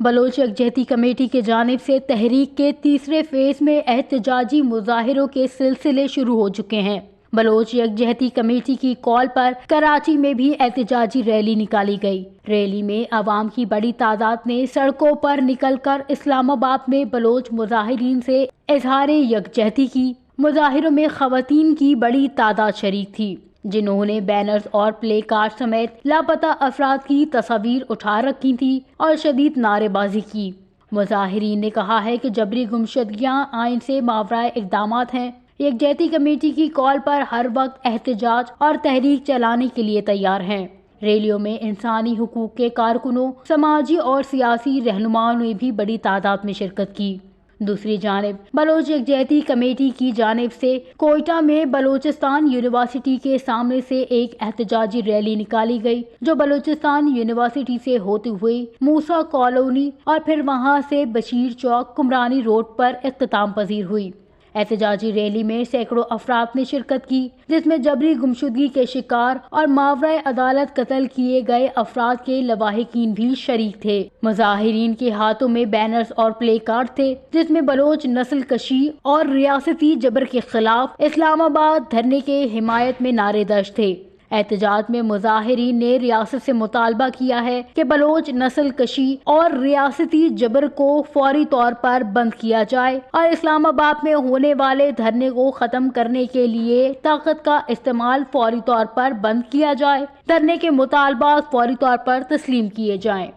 بلوچ یکجہتی کمیٹی کی جانب سے تحریک کے تیسرے فیز میں احتجاجی مظاہروں کے سلسلے شروع ہو چکے ہیں۔ بلوچ یکجہتی کمیٹی کی کال پر کراچی میں بھی احتجاجی ریلی نکالی گئی۔ ریلی میں عوام کی بڑی تعداد نے سڑکوں پر نکل کر اسلام آباد میں بلوچ مظاہرین سے اظہار یکجہتی کی۔ مظاہروں میں خواتین کی بڑی تعداد شریک تھی، جنہوں نے بینرز اور پلے کارڈ سمیت لاپتہ افراد کی تصاویر اٹھا رکھی تھی اور شدید نعرے بازی کی۔ مظاہرین نے کہا ہے کہ جبری گمشدگیاں آئین سے ماورائے اقدامات ہیں۔ یکجہتی کمیٹی کی کال پر ہر وقت احتجاج اور تحریک چلانے کے لیے تیار ہیں۔ ریلیوں میں انسانی حقوق کے کارکنوں، سماجی اور سیاسی رہنماؤں نے بھی بڑی تعداد میں شرکت کی۔ دوسری جانب بلوچ یکجہتی کمیٹی کی جانب سے کوئٹہ میں بلوچستان یونیورسٹی کے سامنے سے ایک احتجاجی ریلی نکالی گئی، جو بلوچستان یونیورسٹی سے ہوتے ہوئے موسیٰ کالونی اور پھر وہاں سے بشیر چوک کمرانی روڈ پر اختتام پذیر ہوئی۔ احتجاجی ریلی میں سینکڑوں افراد نے شرکت کی، جس میں جبری گمشدگی کے شکار اور ماورائے عدالت قتل کیے گئے افراد کے لواحقین بھی شریک تھے۔ مظاہرین کے ہاتھوں میں بینرز اور پلے کارڈ تھے، جس میں بلوچ نسل کشی اور ریاستی جبر کے خلاف اسلام آباد دھرنے کے حمایت میں نعرے درج تھے۔ احتجاج میں مظاہرین نے ریاست سے مطالبہ کیا ہے کہ بلوچ نسل کشی اور ریاستی جبر کو فوری طور پر بند کیا جائے اور اسلام آباد میں ہونے والے دھرنے کو ختم کرنے کے لیے طاقت کا استعمال فوری طور پر بند کیا جائے۔ دھرنے کے مطالبات فوری طور پر تسلیم کیے جائیں۔